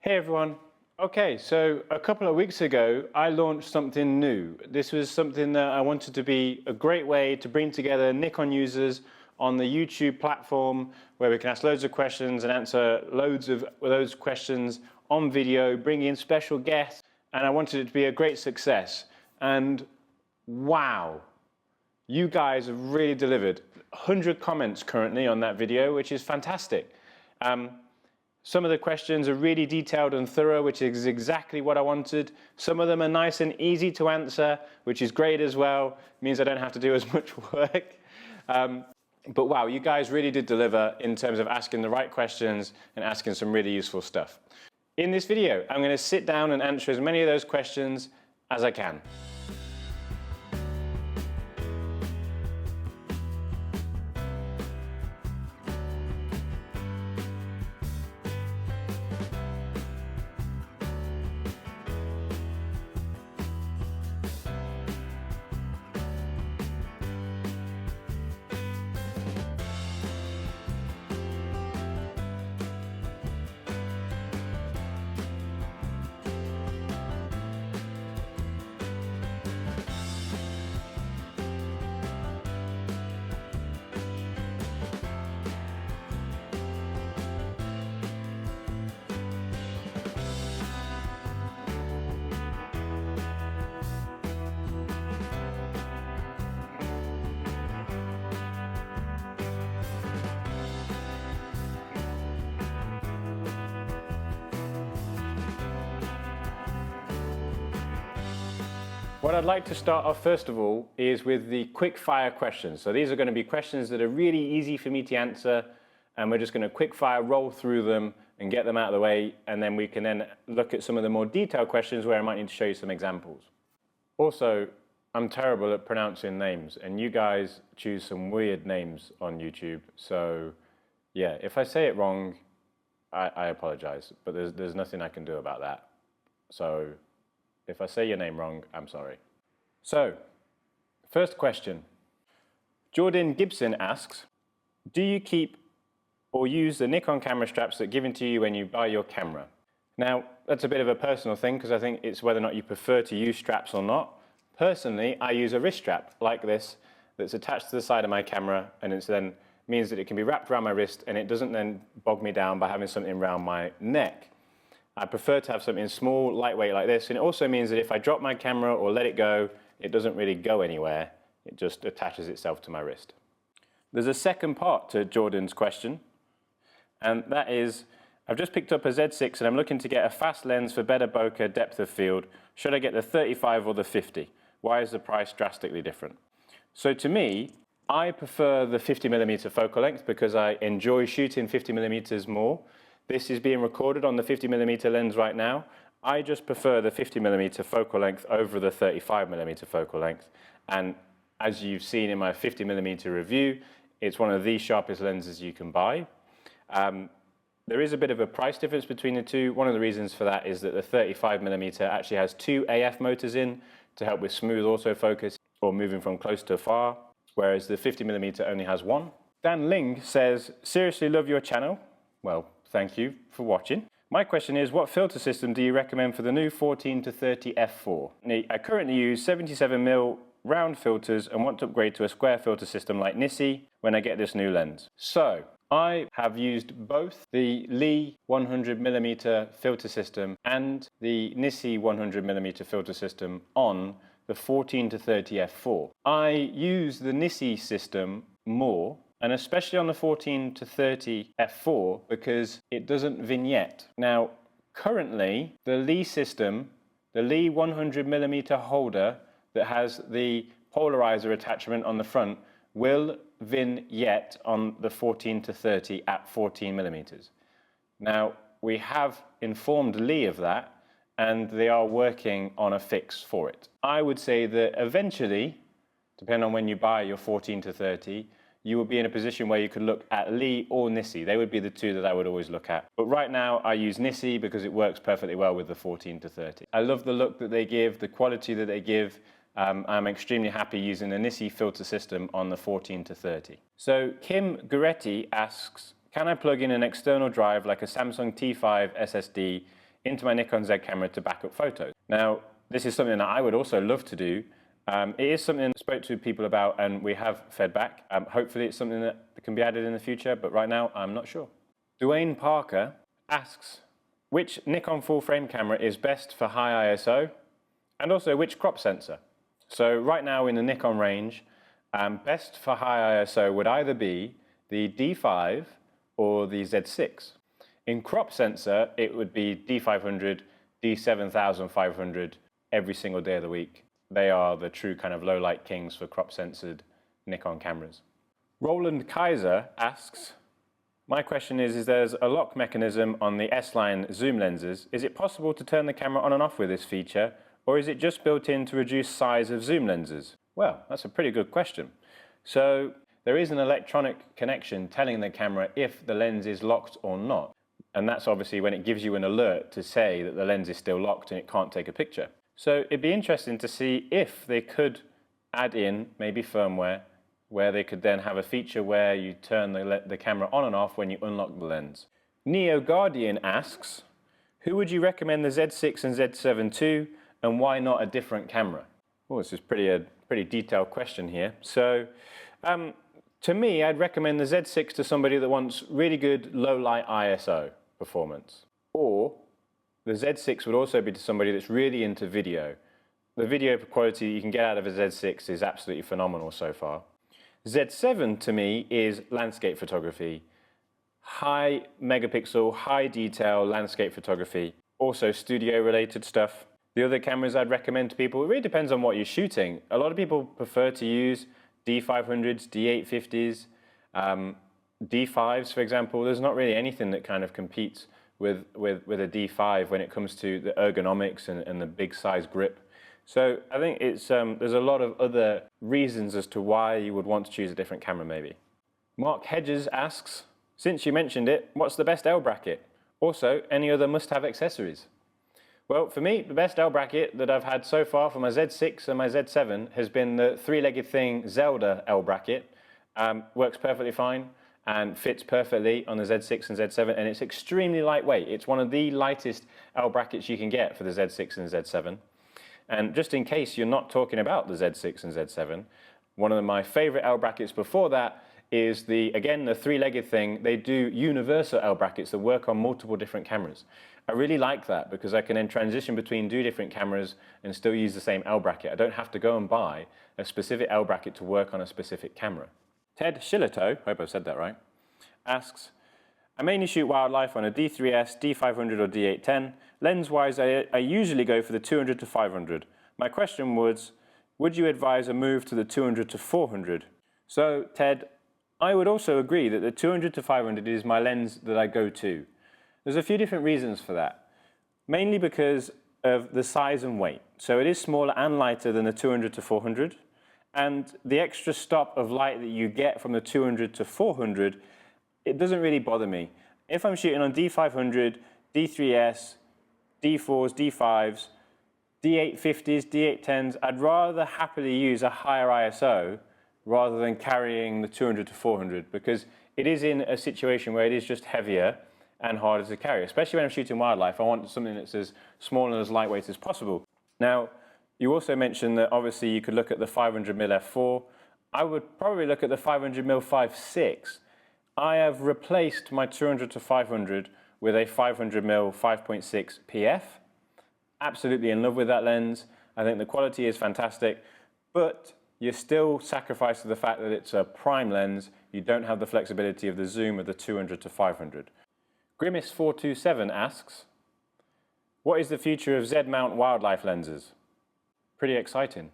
Hey everyone. Okay, so a couple of weeks ago, I launched something new. This was something that I wanted to be a great way to bring together Nikon users on the YouTube platform where we can ask loads of questions and answer loads of those questions on video, bring in special guests, and I wanted it to be a great success. And wow, you guys have really delivered. 100 comments currently on that video, which is fantastic. Some of the questions are really detailed and thorough, which is exactly what I wanted. Some of them are nice and easy to answer, which is great as well. It means I don't have to do as much work. But wow, you guys really did deliver in terms of asking the right questions and asking some really useful stuff. In this video, I'm going to sit down and answer as many of those questions as I can. What I'd like to start off first of all is with the quick-fire questions. So these are going to be questions that are really easy for me to answer, and we're just going to quick-fire roll through them and get them out of the way, and then we can then look at some of the more detailed questions where I might need to show you some examples. Also, I'm terrible at pronouncing names, and you guys choose some weird names on YouTube. So yeah, if I say it wrong, I apologize, but there's nothing I can do about that. So if I say your name wrong, I'm sorry. So, first question. Jordan Gibson asks, do you keep or use the Nikon camera straps that are given to you when you buy your camera? Now, that's a bit of a personal thing because I think it's whether or not you prefer to use straps or not. Personally, I use a wrist strap like this that's attached to the side of my camera, and it then means that it can be wrapped around my wrist and it doesn't then bog me down by having something around my neck. I prefer to have something small, lightweight like this, and it also means that if I drop my camera or let it go, it doesn't really go anywhere. It just attaches itself to my wrist. There's a second part to Jordan's question, and that is, I've just picked up a Z6 and I'm looking to get a fast lens for better bokeh depth of field. Should I get the 35 or the 50? Why is the price drastically different? So to me, I prefer the 50mm focal length because I enjoy shooting 50mm more. This is being recorded on the 50mm lens right now. I just prefer the 50mm focal length over the 35mm focal length. And as you've seen in my 50mm review, it's one of the sharpest lenses you can buy. There is a bit of a price difference between the two. One of the reasons for that is that the 35mm actually has two AF motors in to help with smooth autofocus or moving from close to far, whereas the 50mm only has one. Dan Ling says, seriously love your channel. Well, thank you for watching. My question is, what filter system do you recommend for the new 14-30 f4? I currently use 77mm round filters and want to upgrade to a square filter system like Nissi when I get this new lens. So, I have used both the Lee 100mm filter system and the Nissi 100mm filter system on the 14-30 f4. I use the Nissi system more, and especially on the 14-30 f4 because it doesn't vignette. Now, currently, the Lee system, the Lee 100mm holder that has the polarizer attachment on the front will vignette on the 14-30 at 14mm. Now, we have informed Lee of that, and they are working on a fix for it. I would say that eventually, depending on when you buy your 14-30, you will be in a position where you could look at Lee or Nissi. They would be the two that I would always look at. But right now, I use Nissi because it works perfectly well with the 14-30. I love the look that they give, the quality that they give. I'm extremely happy using the Nissi filter system on the 14-30. So Kim Guretti asks, can I plug in an external drive like a Samsung T5 SSD into my Nikon Z camera to back up photos. Now, this is something that I would also love to do. It is something I spoke to people about and we have fed back. Hopefully it's something that can be added in the future, but right now I'm not sure. Dwayne Parker asks, which Nikon full frame camera is best for high ISO? And also which crop sensor? So right now in the Nikon range, best for high ISO would either be the D5 or the Z6. In crop sensor, it would be D500, D7500 every single day of the week. They are the true kind of low light kings for crop censored Nikon cameras. Roland Kaiser asks, my question is there's a lock mechanism on the S-line zoom lenses. Is it possible to turn the camera on and off with this feature, or is it just built in to reduce size of zoom lenses? Well, that's a pretty good question. So there is an electronic connection telling the camera if the lens is locked or not. And that's obviously when it gives you an alert to say that the lens is still locked and it can't take a picture. So it'd be interesting to see if they could add in maybe firmware where they could then have a feature where you turn the camera on and off when you unlock the lens. Neo Guardian asks, who would you recommend the Z6 and Z7 to, and why not a different camera? Oh, this is a pretty detailed question here. So to me, I'd recommend the Z6 to somebody that wants really good low light ISO performance. Or the Z6 would also be to somebody that's really into video. The video quality you can get out of a Z6 is absolutely phenomenal so far. Z7 to me is landscape photography. High megapixel, high detail landscape photography. Also studio related stuff. The other cameras I'd recommend to people, it really depends on what you're shooting. A lot of people prefer to use D500s, D850s, D5s for example. There's not really anything that kind of competes with a D5 when it comes to the ergonomics and the big size grip. So I think it's there's a lot of other reasons as to why you would want to choose a different camera maybe. Mark Hedges asks, since you mentioned it, what's the best L bracket? Also, any other must-have accessories? Well, for me, the best L bracket that I've had so far for my Z6 and my Z7 has been the three-legged thing Zelda L bracket. Works perfectly fine and fits perfectly on the Z6 and Z7, and it's extremely lightweight. It's one of the lightest L brackets you can get for the Z6 and Z7. And just in case you're not talking about the Z6 and Z7, one of my favorite L brackets before that is again, the three-legged thing. They do universal L brackets that work on multiple different cameras. I really like that because I can then transition between two different cameras and still use the same L bracket. I don't have to go and buy a specific L bracket to work on a specific camera. Ted Shillito, hope I've said that right, asks, I mainly shoot wildlife on a D3S, D500 or D810. Lens-wise, I usually go for the 200 to 500. My question was, would you advise a move to the 200 to 400? So, Ted, I would also agree that the 200 to 500 is my lens that I go to. There's a few different reasons for that, mainly because of the size and weight. So it is smaller and lighter than the 200 to 400, and the extra stop of light that you get from the 200 to 400, it doesn't really bother me. If I'm shooting on D500, D3S, D4s, D5s, D850s, D810s, I'd rather happily use a higher ISO rather than carrying the 200 to 400 because it is in a situation where it is just heavier and harder to carry, especially when I'm shooting wildlife. I want something that's as small and as lightweight as possible. Now, you also mentioned that obviously you could look at the 500mm f4. I would probably look at the 500mm 5.6. I have replaced my 200 to 500 with a 500mm 5.6 PF. Absolutely in love with that lens. I think the quality is fantastic, but you're still sacrificed to the fact that it's a prime lens. You don't have the flexibility of the zoom of the 200 to 500. Grimace427 asks, what is the future of Z-mount wildlife lenses? Pretty exciting.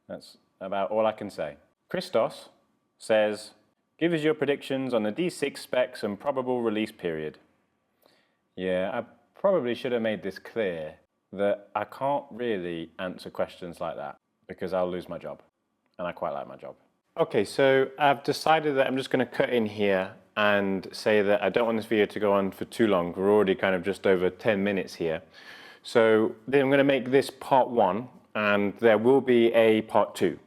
That's about all I can say. Christos says, give us your predictions on the D6 specs and probable release period. Yeah, I probably should have made this clear that I can't really answer questions like that because I'll lose my job, and I quite like my job. Okay, so I've decided that I'm just going to cut in here and say that I don't want this video to go on for too long. We're already kind of just over 10 minutes here. So then I'm going to make this part 1, and there will be a part 2.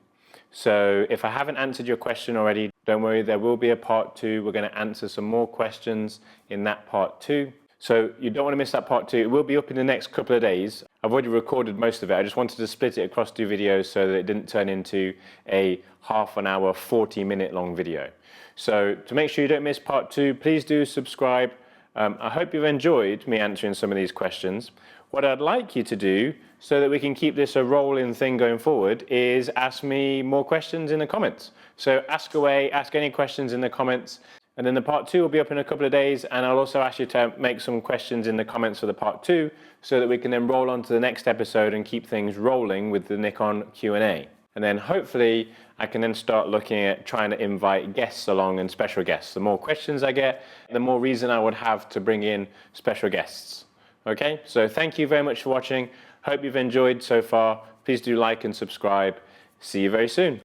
So if I haven't answered your question already, don't worry, there will be a part 2. We're going to answer some more questions in that part 2. So you don't want to miss that part 2. It will be up in the next couple of days. I've already recorded most of it. I just wanted to split it across 2 videos so that it didn't turn into a half an hour, 40-minute long video. So to make sure you don't miss part 2, please do subscribe. I hope you've enjoyed me answering some of these questions. What I'd like you to do, so that we can keep this a rolling thing going forward, is ask me more questions in the comments. So ask away, ask any questions in the comments. And then the part 2 will be up in a couple of days, and I'll also ask you to make some questions in the comments for the part 2 so that we can then roll on to the next episode and keep things rolling with the Nikon Q&A. And then hopefully I can then start looking at trying to invite guests along and special guests. The more questions I get, the more reason I would have to bring in special guests. Okay, so thank you very much for watching. Hope you've enjoyed so far. Please do like and subscribe. See you very soon.